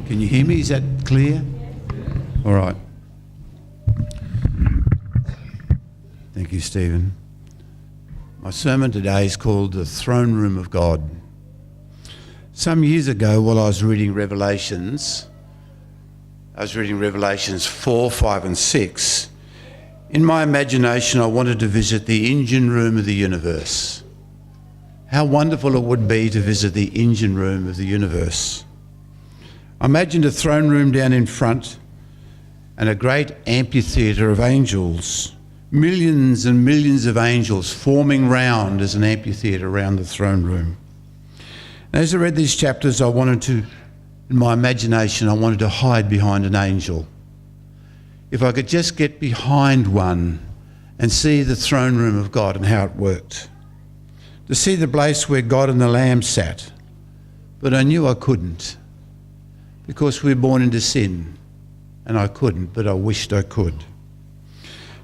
Can you hear me? Is that clear? All right. Thank you, Stephen. My sermon today is called The Throne Room of God. Some years ago, while I was reading Revelations 4, 5 and 6. In my imagination, I wanted to visit the engine room of the universe. How wonderful it would be to visit the engine room of the universe. I imagined a throne room down in front and a great amphitheatre of angels, millions and millions of angels forming round as an amphitheatre around the throne room. And as I read these chapters, in my imagination, I wanted to hide behind an angel. If I could just get behind one and see the throne room of God and how it worked. To see the place where God and the Lamb sat. But I knew I couldn't, because we were born into sin, and I couldn't, but I wished I could.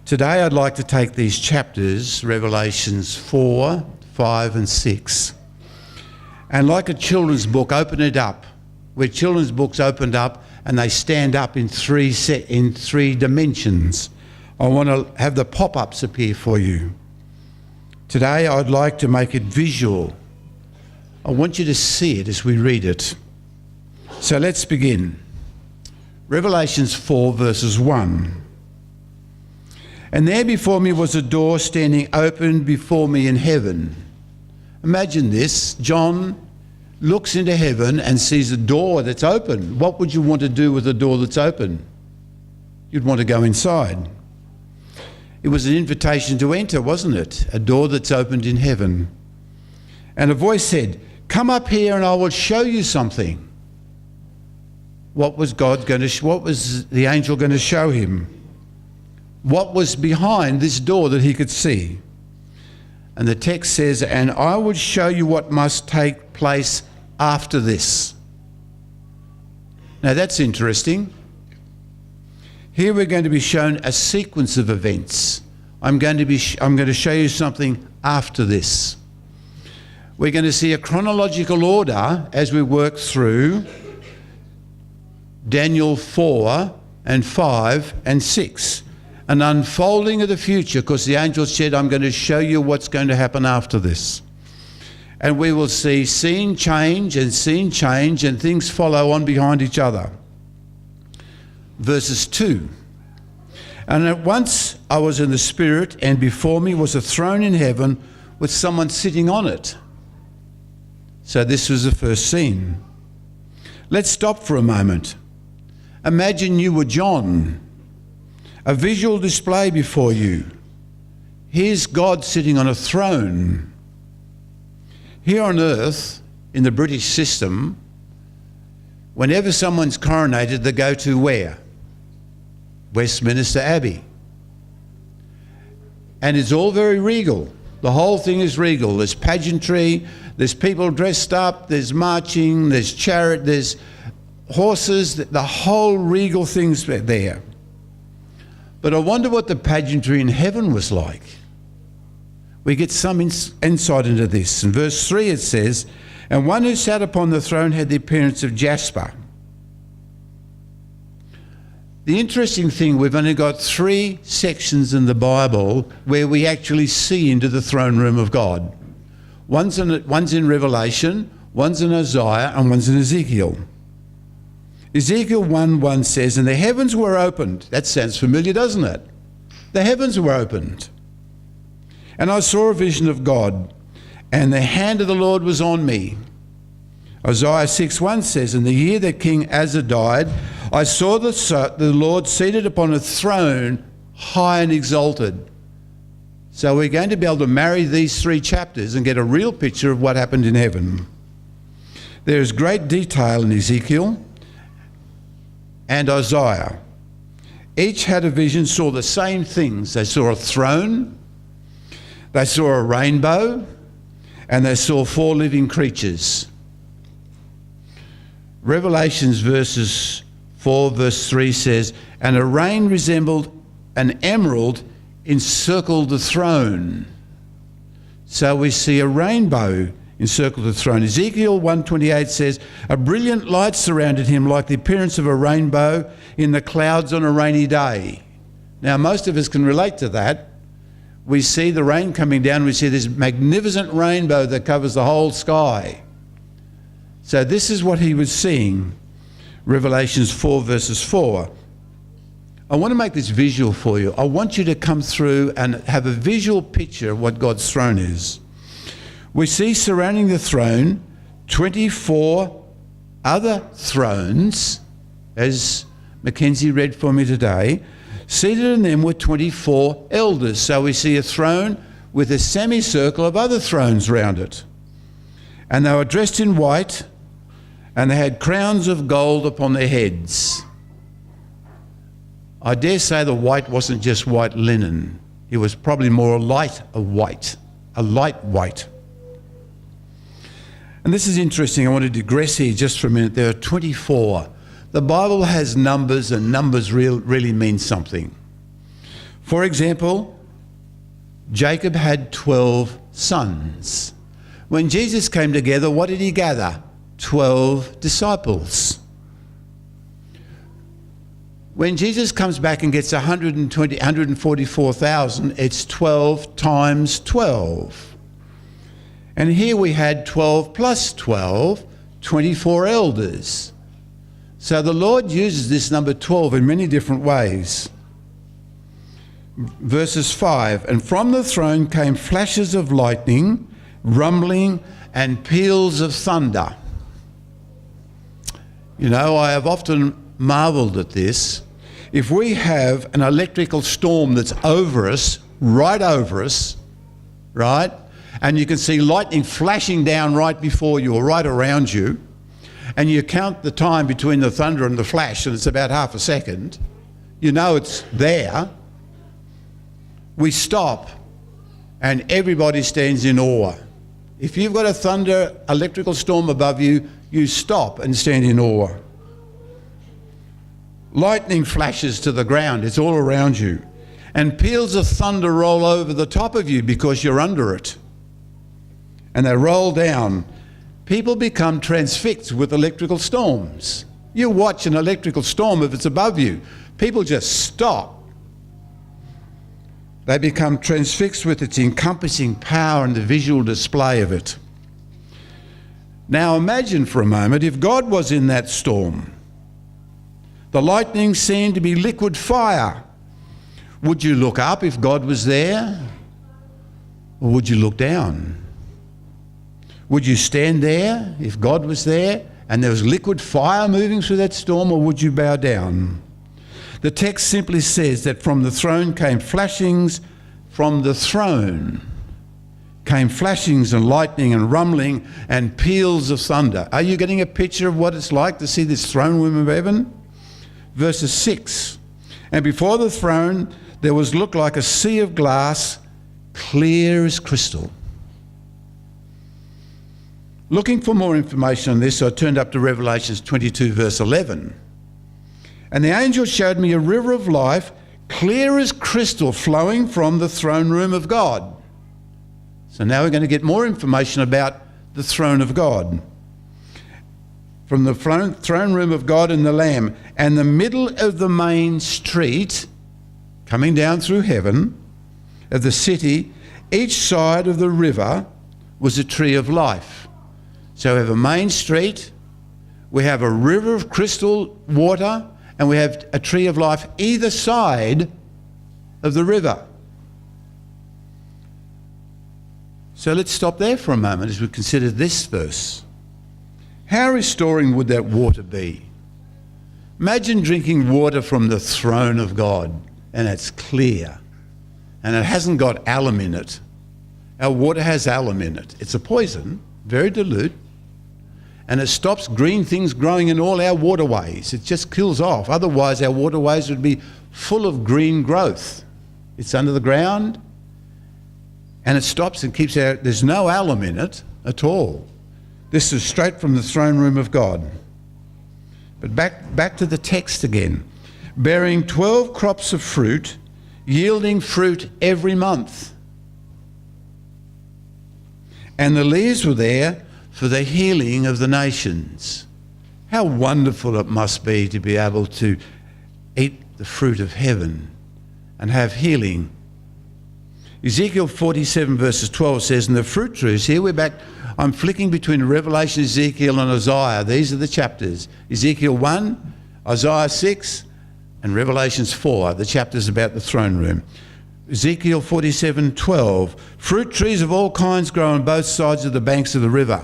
Today I'd like to take these chapters, Revelations 4, 5 and 6, and like a children's book, open it up, where children's books opened up and they stand up in three dimensions. I want to have the pop-ups appear for you. Today I'd like to make it visual. I want you to see it as we read it. So let's begin. Revelations 4 verses 1. And there before me was a door standing open before me in heaven. Imagine this. John looks into heaven and sees a door that's open. What would you want to do with a door that's open? You'd want to go inside. It was an invitation to enter, wasn't it? A door that's opened in heaven. And a voice said, "Come up here and I will show you something." What was the angel going to show him? What was behind this door that he could see? And the text says, "And I would show you what must take place after this." Now that's interesting. Here we're going to be shown a sequence of events. I'm going to show you something after this. We're going to see a chronological order as we work through Daniel 4 and 5 and 6. An unfolding of the future, because the angel said, "I'm going to show you what's going to happen after this." And we will see scene change and things follow on behind each other. Verses 2. And at once I was in the Spirit, and before me was a throne in heaven with someone sitting on it. So this was the first scene. Let's stop for a moment. Imagine you were John. A visual display before you. Here's God sitting on a throne. Here on earth, in the British system, whenever someone's coronated, they go to where? Westminster Abbey. And it's all very regal. The whole thing is regal. There's pageantry, there's people dressed up, there's marching, there's chariot, there's horses, the whole regal thing's there. But I wonder what the pageantry in heaven was like. We get some insight into this. In verse 3 it says, "And one who sat upon the throne had the appearance of jasper." The interesting thing, we've only got 3 sections in the Bible where we actually see into the throne room of God. One's in Revelation, one's in Isaiah, and one's in Ezekiel. Ezekiel 1:1 says, "And the heavens were opened." That sounds familiar, doesn't it? The heavens were opened. "And I saw a vision of God, and the hand of the Lord was on me." Isaiah 6:1 says, "In the year that King Asa died, I saw the Lord seated upon a throne, high and exalted." So we're going to be able to marry these 3 chapters and get a real picture of what happened in heaven. There is great detail in Ezekiel and Isaiah. Each had a vision, saw the same things. They saw a throne, they saw a rainbow, and they saw 4 living creatures. Revelations verses 4 verse 3 says, "And a rain resembled an emerald encircled the throne." So we see a rainbow encircled the throne. Ezekiel 1:28 says, a brilliant light surrounded him like the appearance of a rainbow in the clouds on a rainy day. Now, most of us can relate to that. We see the rain coming down, we see this magnificent rainbow that covers the whole sky. So this is what he was seeing. Revelations 4 verses 4. I want to make this visual for you. I want you to come through and have a visual picture of what God's throne is. We see surrounding the throne 24 other thrones, as Mackenzie read for me today. Seated in them were 24 elders. So we see a throne with a semicircle of other thrones round it. And they were dressed in white, and they had crowns of gold upon their heads. I dare say the white wasn't just white linen. It was probably more a light white. And this is interesting. I want to digress here just for a minute. There are 24. The Bible has numbers, and numbers really mean something. For example, Jacob had 12 sons. When Jesus came together, what did he gather? 12 disciples. When Jesus comes back and gets 144,000, it's 12 times 12. And here we had 12 plus 12, 24 elders. So the Lord uses this number 12 in many different ways. Verses 5, and from the throne came flashes of lightning, rumbling, and peals of thunder. You know, I have often marvelled at this. If we have an electrical storm that's over us, right, and you can see lightning flashing down right before you or right around you, and you count the time between the thunder and the flash, and it's about half a second, you know it's there. We stop, and everybody stands in awe. If you've got a thunder electrical storm above you, you stop and stand in awe. Lightning flashes to the ground, it's all around you. And peals of thunder roll over the top of you because you're under it. And they roll down. People become transfixed with electrical storms. You watch an electrical storm if it's above you. People just stop. They become transfixed with its encompassing power and the visual display of it. Now imagine for a moment if God was in that storm. The lightning seemed to be liquid fire. Would you look up if God was there? Or would you look down? Would you stand there if God was there and there was liquid fire moving through that storm, or would you bow down? The text simply says that from the throne came flashings, from the throne came flashings and lightning and rumbling and peals of thunder. Are you getting a picture of what it's like to see this throne room of heaven? Verses 6, and before the throne there was looked like a sea of glass, clear as crystal. Looking for more information on this, I turned up to Revelations 22 verse 11. And the angel showed me a river of life, clear as crystal, flowing from the throne room of God. So now we're going to get more information about the throne of God. From the throne room of God and the Lamb, and the middle of the main street, coming down through heaven, of the city, each side of the river was a tree of life. So we have a main street, we have a river of crystal water, and we have a tree of life either side of the river. So let's stop there for a moment as we consider this verse. How restoring would that water be? Imagine drinking water from the throne of God, and it's clear, and it hasn't got alum in it. Our water has alum in it. It's a poison, very dilute, and it stops green things growing in all our waterways. It just kills off. Otherwise, our waterways would be full of green growth. It's under the ground, and it stops and keeps our... There's no alum in it at all. This is straight from the throne room of God. But back to the text again. Bearing 12 crops of fruit, yielding fruit every month. And the leaves were there for the healing of the nations. How wonderful it must be to be able to eat the fruit of heaven and have healing. Ezekiel 47 verses 12 says, and the fruit trees, here we're back, I'm flicking between Revelation, Ezekiel and Isaiah. These are the chapters. Ezekiel 1, Isaiah 6 and Revelations 4, the chapters about the throne room. Ezekiel 47:12, fruit trees of all kinds grow on both sides of the banks of the river.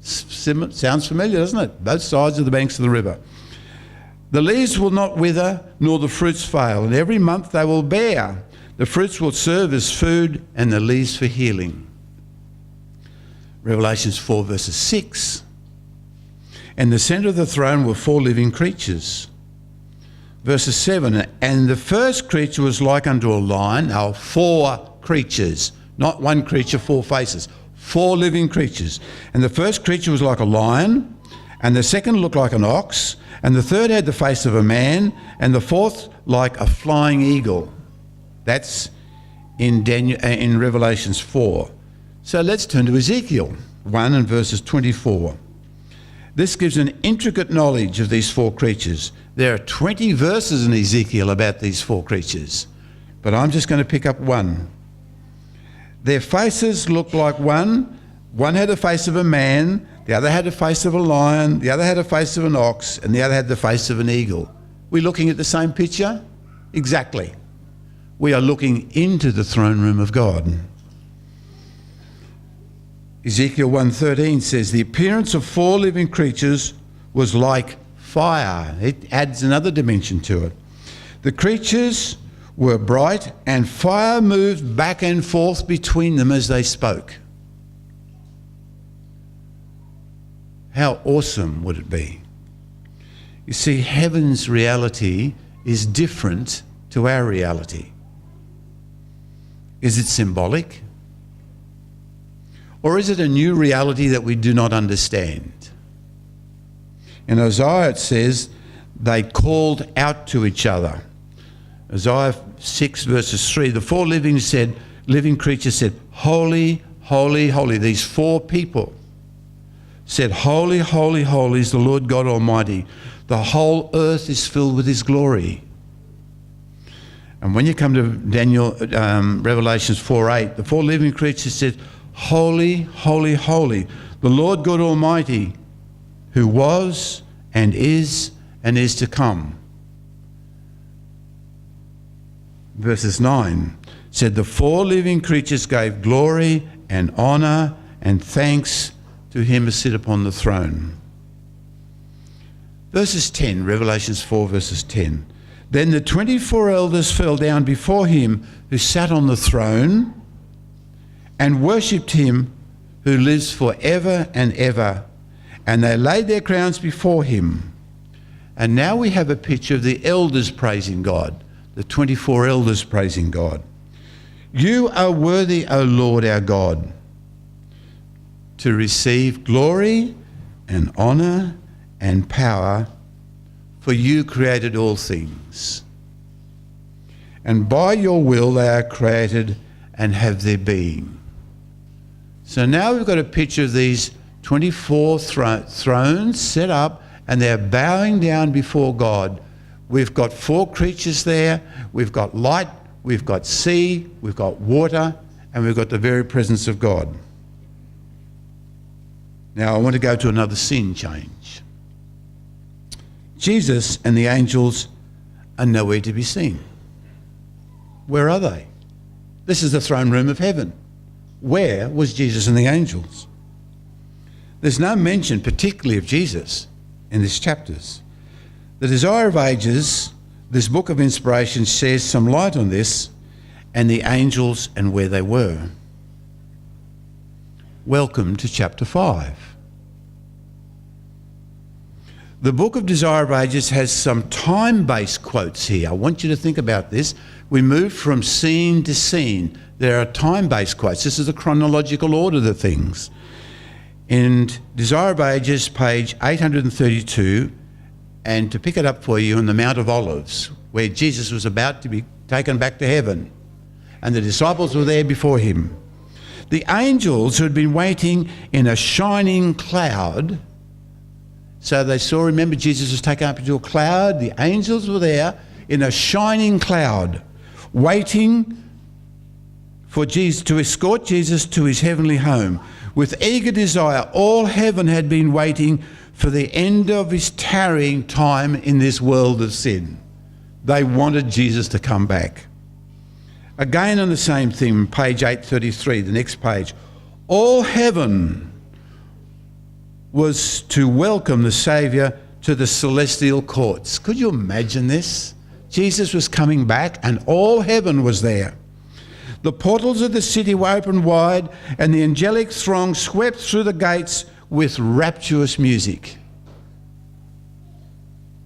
Sounds familiar, doesn't it? Both sides of the banks of the river. The leaves will not wither, nor the fruits fail, and every month they will bear. The fruits will serve as food, and the leaves for healing. Revelations 4 verses 6. And the centre of the throne were 4 living creatures. Verses 7, and the first creature was like unto a lion. Now 4 creatures, not one creature, 4 faces. 4 living creatures. And the first creature was like a lion, and the second looked like an ox, and the third had the face of a man, and the fourth like a flying eagle. That's in Revelations 4. So let's turn to Ezekiel 1 and verses 24. This gives an intricate knowledge of these 4 creatures. There are 20 verses in Ezekiel about these 4 creatures, but I'm just going to pick up one. Their faces looked like one. One had the face of a man, the other had the face of a lion, the other had the face of an ox, and the other had the face of an eagle. We're looking at the same picture? Exactly. We are looking into the throne room of God. Ezekiel 1:13 says, the appearance of 4 living creatures was like fire. It adds another dimension to it. The creatures were bright, and fire moved back and forth between them as they spoke. How awesome would it be? You see, heaven's reality is different to our reality. Is it symbolic? Or is it a new reality that we do not understand? In Isaiah it says, they called out to each other. Isaiah 6 verses 3, the 4 living creatures said, holy, holy, holy. These 4 people said, holy, holy, holy is the Lord God Almighty. The whole earth is filled with his glory. And when you come to Revelations 4:8, the 4 living creatures said, holy, holy, holy, the Lord God Almighty, who was and is to come. Verses 9 said, the 4 living creatures gave glory and honour and thanks to him who sit upon the throne. Verses 10, Revelations 4 verses 10. Then the 24 elders fell down before him who sat on the throne and worshipped him who lives for ever and ever. And they laid their crowns before him. And now we have a picture of the elders praising God, the 24 elders praising God. You are worthy, O Lord our God, to receive glory and honour and power, for you created all things. And by your will they are created and have their being. So now we've got a picture of these 24 thrones set up, and they're bowing down before God. We've got 4 creatures there. We've got light, we've got sea, we've got water, and we've got the very presence of God. Now I want to go to another scene change. Jesus and the angels are nowhere to be seen. Where are they? This is the throne room of heaven. Where was Jesus and the angels? There's no mention particularly of Jesus in these chapters. The Desire of Ages, this book of inspiration, shares some light on this and the angels and where they were. Welcome to chapter 5. The book of Desire of Ages has some time-based quotes here. I want you to think about this. We move from scene to scene. There are time-based quotes. This is the chronological order of things. In Desire of Ages, page 832, and to pick it up for you on the Mount of Olives, where Jesus was about to be taken back to heaven, and the disciples were there before him. The angels who had been waiting in a shining cloud, so they saw, remember, Jesus was taken up into a cloud. The angels were there in a shining cloud, waiting for Jesus to escort Jesus to his heavenly home. With eager desire, all heaven had been waiting for the end of his tarrying time in this world of sin. They wanted Jesus to come back. Again on the same theme, page 833, the next page. All heaven was to welcome the Saviour to the celestial courts. Could you imagine this? Jesus was coming back and all heaven was there. The portals of the city were opened wide and the angelic throng swept through the gates with rapturous music.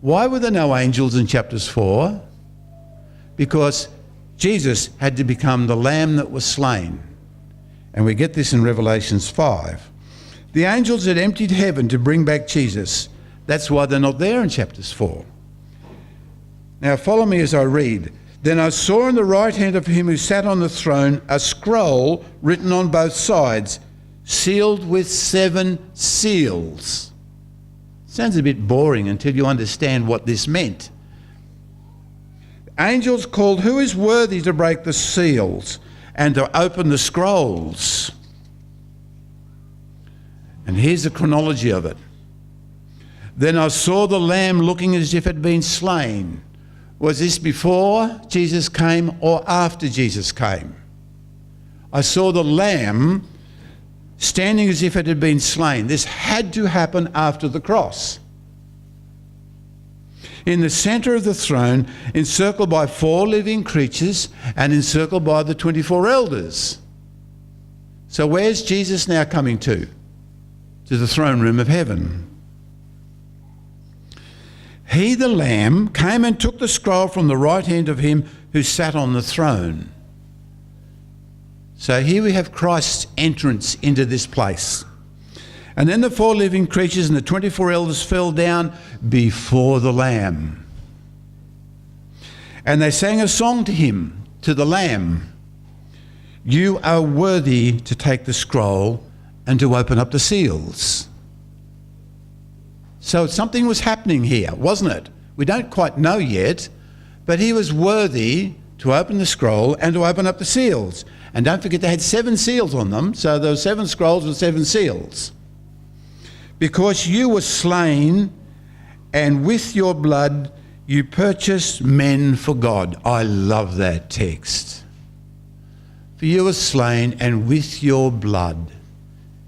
Why were there no angels in chapters 4? Because Jesus had to become the lamb that was slain. And we get this in Revelations 5. The angels had emptied heaven to bring back Jesus. That's why they're not there in chapters 4. Now follow me as I read. Then I saw in the right hand of him who sat on the throne a scroll written on both sides, sealed with 7 seals. Sounds a bit boring until you understand what this meant. Angels called, who is worthy to break the seals and to open the scrolls? And here's the chronology of it. Then I saw the Lamb looking as if it had been slain. Was this before Jesus came or after Jesus came? I saw the Lamb standing as if it had been slain. This had to happen after the cross. In the centre of the throne, encircled by 4 living creatures and encircled by the 24 elders. So where's Jesus now coming to? To the throne room of heaven. He, the Lamb, came and took the scroll from the right hand of him who sat on the throne. So here we have Christ's entrance into this place. And then the 4 living creatures and the 24 elders fell down before the Lamb. And they sang a song to him, to the Lamb. You are worthy to take the scroll and to open up the seals. So something was happening here, wasn't it? We don't quite know yet, but he was worthy to open the scroll and to open up the seals. And don't forget they had 7 seals on them, so those 7 scrolls were 7 seals. Because you were slain, and with your blood you purchased men for God. I love that text. For you were slain, and with your blood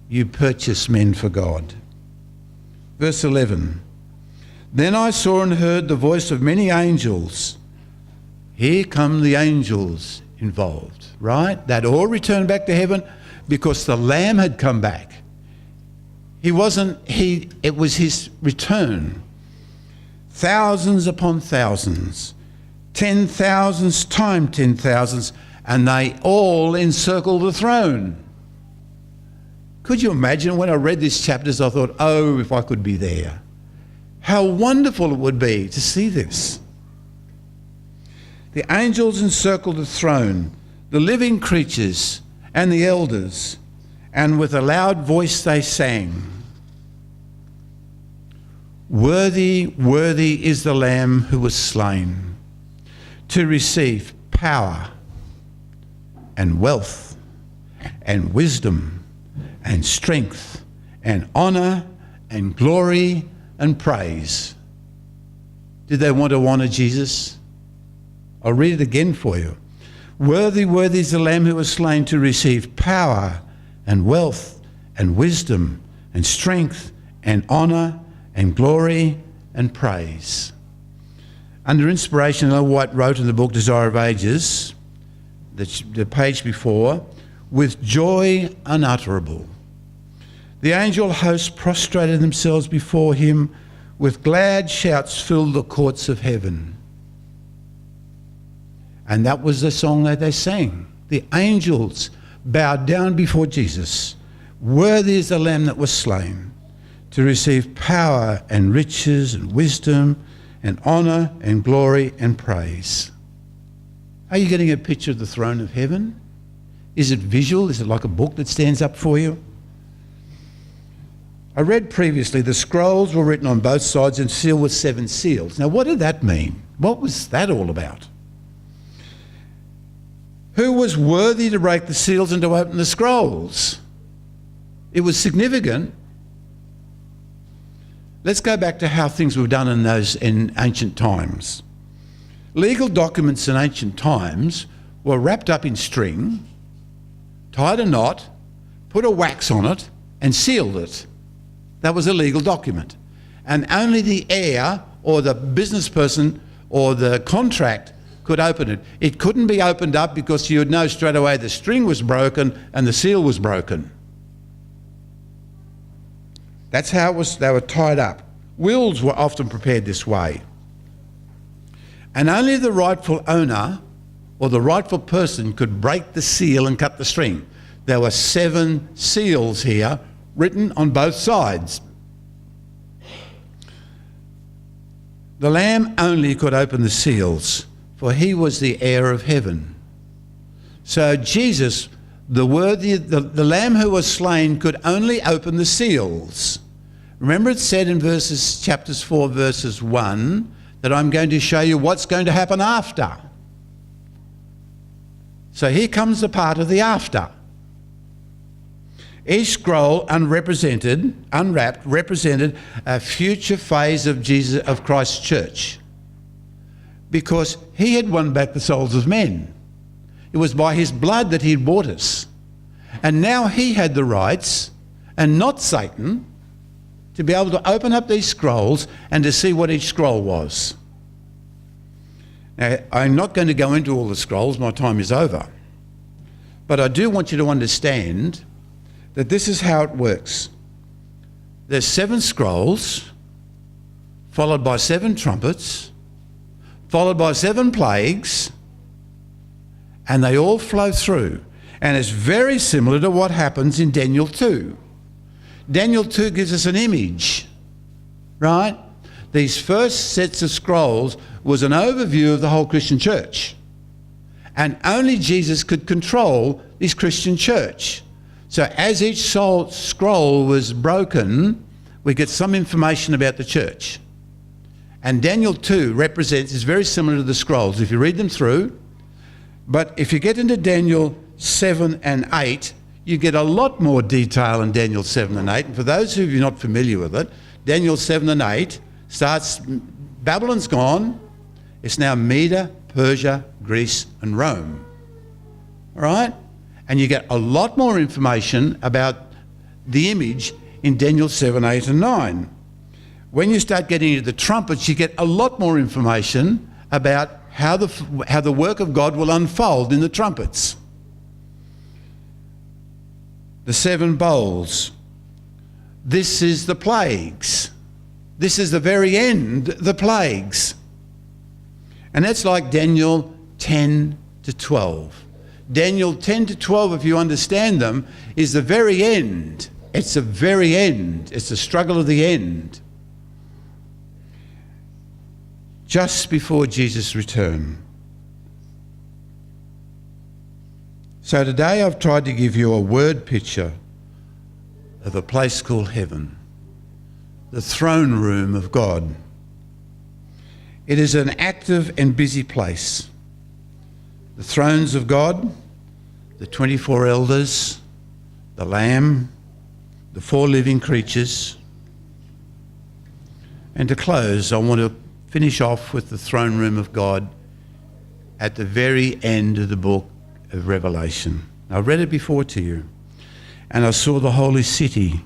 you purchased men for God. Verse 11. Then I saw and heard the voice of many angels. Here come the angels involved, right? They'd all returned back to heaven because the Lamb had come back. It was his return. Thousands upon thousands, 10,000s times 10,000s, and they all encircled the throne. Could you imagine when I read these chapters, I thought, oh, if I could be there. How wonderful it would be to see this. The angels encircled the throne, the living creatures and the elders, and with a loud voice they sang, Worthy, worthy is the Lamb who was slain to receive power and wealth and wisdom and strength and honour and glory and praise. Did they want to honour Jesus? I'll read it again for you. Worthy, worthy is the Lamb who was slain to receive power and wealth and wisdom and strength and honour and glory and praise. Under inspiration, Ellen White wrote in the book Desire of Ages, the page before, with joy unutterable, the angel hosts prostrated themselves before him, with glad shouts filled the courts of heaven. And that was the song that they sang. The angels bowed down before Jesus. Worthy is the Lamb that was slain to receive power and riches and wisdom and honour and glory and praise. Are you getting a picture of the throne of heaven? Is it visual? Is it like a book that stands up for you? I read previously the scrolls were written on both sides and sealed with 7 seals. Now, what did that mean? What was that all about? Who was worthy to break the seals and to open the scrolls? It was significant. Let's go back to how things were done in ancient times. Legal documents in ancient times were wrapped up in string, tied a knot, put a wax on it, and sealed it. That was a legal document. And only the heir or the business person or the contract could open it. It couldn't be opened up because you would know straight away the string was broken and the seal was broken. That's how it was. They were tied up. Wills were often prepared this way. And only the rightful owner or the rightful person could break the seal and cut the string. There were 7 seals here written on both sides. The Lamb only could open the seals, for he was the heir of heaven. So Jesus, the Lamb who was slain, could only open the seals. Remember it said in chapters 4, verses 1, that I'm going to show you what's going to happen after. So here comes the part of the after. Each scroll unwrapped, represented a future phase of Christ's church, because he had won back the souls of men. It was by his blood that he had bought us. And now he had the rights, and not Satan, to be able to open up these scrolls and to see what each scroll was. Now, I'm not going to go into all the scrolls, my time is over. But I do want you to understand that this is how it works. There's 7 scrolls, followed by 7 trumpets, followed by 7 plagues, and they all flow through. And it's very similar to what happens in Daniel 2. Daniel 2 gives us an image, right? These first sets of scrolls was an overview of the whole Christian church. And only Jesus could control this Christian church. So as each scroll was broken, we get some information about the church. And Daniel 2 is very similar to the scrolls if you read them through. But if you get into Daniel 7 and 8, you get a lot more detail in Daniel 7 and 8. And for those of you not familiar with it, Daniel 7 and 8 starts, Babylon's gone. It's now Media, Persia, Greece and Rome. All right? And you get a lot more information about the image in Daniel 7, 8 and 9. When you start getting into the trumpets, you get a lot more information about how the work of God will unfold in the trumpets. The 7 bowls. This is the plagues. This is the very end, the plagues. And that's like Daniel 10 to 12. Daniel 10 to 12, if you understand them, is the very end. It's the very end. It's the struggle of the end. Just before Jesus' return. So today I've tried to give you a word picture of a place called heaven, the throne room of God. It is an active and busy place. The thrones of God, the 24 elders, the Lamb, the 4 living creatures. And to close, I want to finish off with the throne room of God at the very end of the book of Revelation. I read it before to you. And I saw the holy city,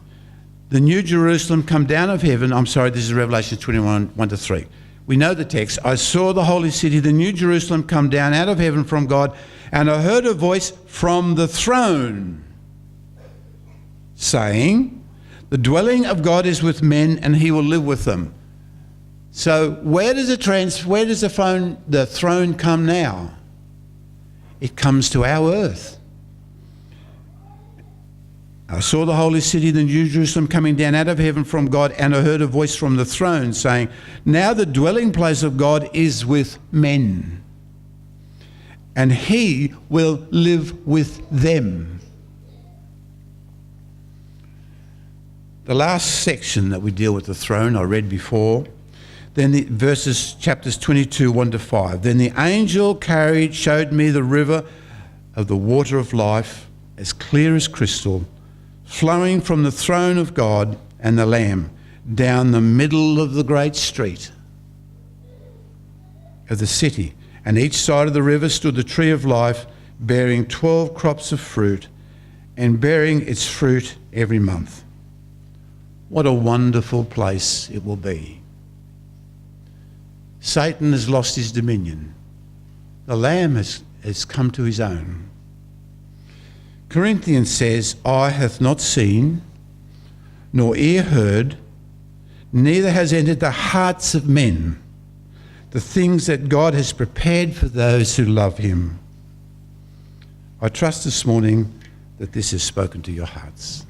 the new Jerusalem, come down of heaven. This is Revelation 21, 1 to 3. We know the text. I saw the holy city, the new Jerusalem, come down out of heaven from God, and I heard a voice from the throne saying, the dwelling of God is with men, and he will live with them. So where does the throne come now? It comes to our earth. I saw the holy city, the new Jerusalem, coming down out of heaven from God, and I heard a voice from the throne saying, now the dwelling place of God is with men, and he will live with them. The last section that we deal with the throne, I read before. Then chapters 22, 1 to 5. Then the angel showed me the river of the water of life, as clear as crystal, flowing from the throne of God and the Lamb, down the middle of the great street of the city. And each side of the river stood the tree of life, bearing 12 crops of fruit, and bearing its fruit every month. What a wonderful place it will be. Satan has lost his dominion. The Lamb has come to his own. Corinthians says, eye hath not seen, nor ear heard, neither has entered the hearts of men the things that God has prepared for those who love him. I trust this morning that this has spoken to your hearts.